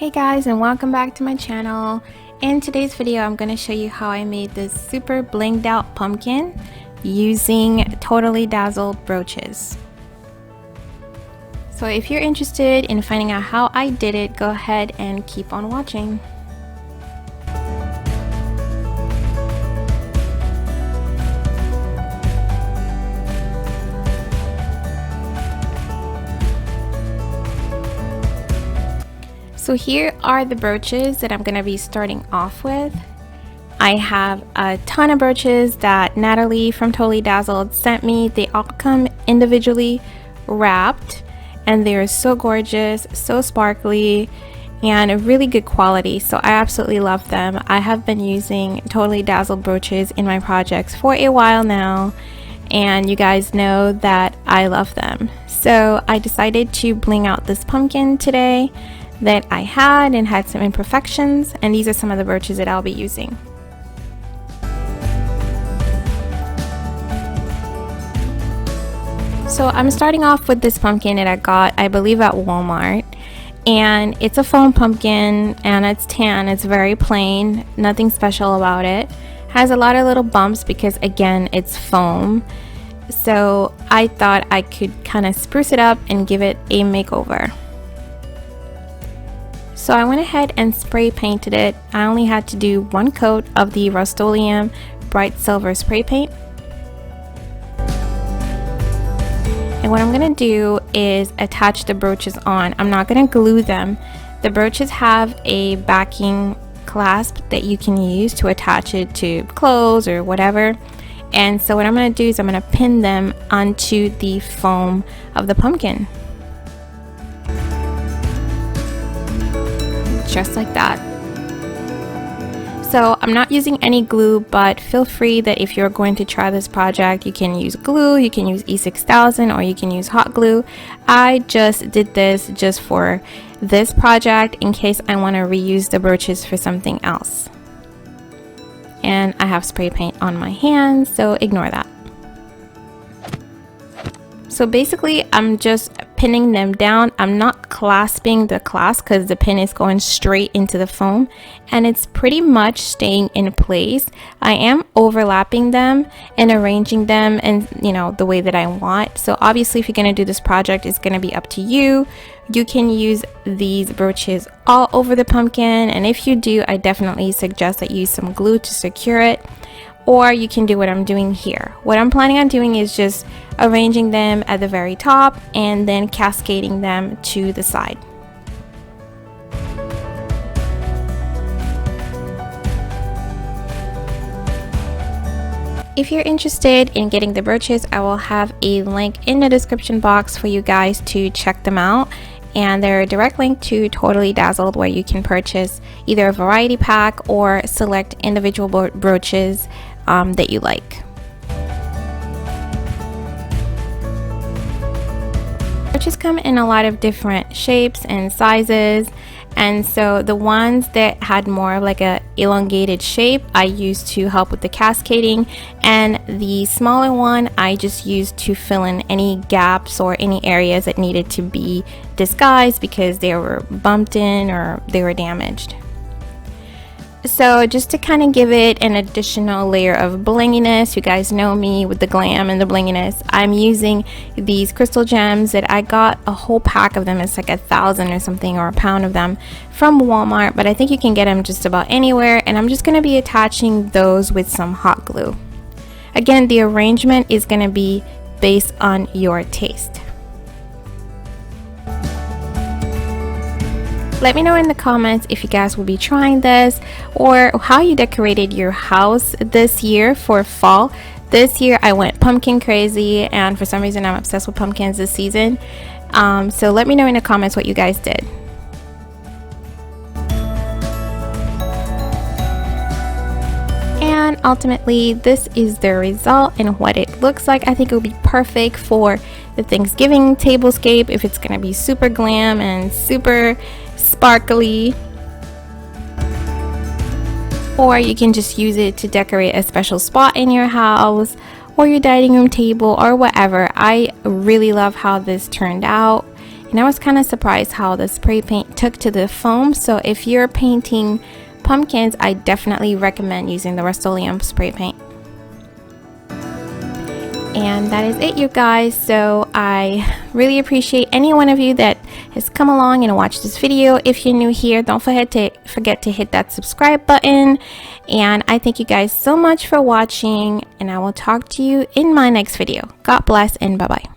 Hey guys, and welcome back to my channel. In today's video I'm going to show you how I made this super blinged out pumpkin using Totally Dazzled brooches. So if you're interested in finding out how I did it, go ahead and keep on watching. So here are the brooches that I'm going to be starting off with. I have a ton of brooches that Natalie from Totally Dazzled sent me. They all come individually wrapped and they're so gorgeous, so sparkly, and really good quality. So I absolutely love them. I have been using Totally Dazzled brooches in my projects for a while now, and you guys know that I love them. So I decided to bling out this pumpkin today that I had some imperfections, and these are some of the brooches that I'll be using. So I'm starting off with this pumpkin that I got, I believe, at Walmart, and it's a foam pumpkin and it's tan. It's very plain, nothing special about it. Has a lot of little bumps because again it's foam, so I thought I could kind of spruce it up and give it a makeover. So I went ahead and spray painted it. I only had to do one coat of the Rust-Oleum Bright Silver spray paint. And what I'm going to do is attach the brooches on. I'm not going to glue them. The brooches have a backing clasp that you can use to attach it to clothes or whatever. And so what I'm going to do is I'm going to pin them onto the foam of the pumpkin. Just like that. So I'm not using any glue, but feel free that if you're going to try this project, you can use glue, you can use E6000, or you can use hot glue. I just did this just for this project in case I want to reuse the brooches for something else. And I have spray paint on my hands, so ignore that. So basically I'm just pinning them down. I'm not clasping the clasp because the pin is going straight into the foam and it's pretty much staying in place. I am overlapping them and arranging them and the way that I want. So obviously if you're going to do this project, it's going to be up to you. You can use these brooches all over the pumpkin, and if you do, I definitely suggest that you use some glue to secure it. Or you can do what I'm doing here. What I'm planning on doing is just arranging them at the very top and then cascading them to the side. If you're interested in getting the brooches, I will have a link in the description box for you guys to check them out. And they're a direct link to Totally Dazzled where you can purchase either a variety pack or select individual brooches that you like. Brooches come in a lot of different shapes and sizes, and so the ones that had more of like a elongated shape I used to help with the cascading, and the smaller one I just used to fill in any gaps or any areas that needed to be disguised because they were bumped in or they were damaged. So just to kind of give it an additional layer of blinginess, you guys know me with the glam and the blinginess, I'm using these crystal gems that I got a whole pack of them. It's like 1,000 or something, or a pound of them from Walmart, but I think you can get them just about anywhere, and I'm just going to be attaching those with some hot glue. Again, the arrangement is going to be based on your taste. Let me know in the comments if you guys will be trying this or how you decorated your house this year for fall. This year I went pumpkin crazy, and for some reason I'm obsessed with pumpkins this season. So let me know in the comments what you guys did. And ultimately this is the result and what it looks like. I think it would be perfect for the Thanksgiving tablescape if it's going to be super glam and super sparkly, or you can just use it to decorate a special spot in your house or your dining room table or whatever. I really love how this turned out, And I was kind of surprised how the spray paint took to the foam. So if you're painting pumpkins, I definitely recommend using the Rust-Oleum spray paint. And that is it, you guys. So I really appreciate any one of you that has come along and watched this video. If you're new here, don't forget to hit that subscribe button. And I thank you guys so much for watching, and I will talk to you in my next video. God bless and bye-bye.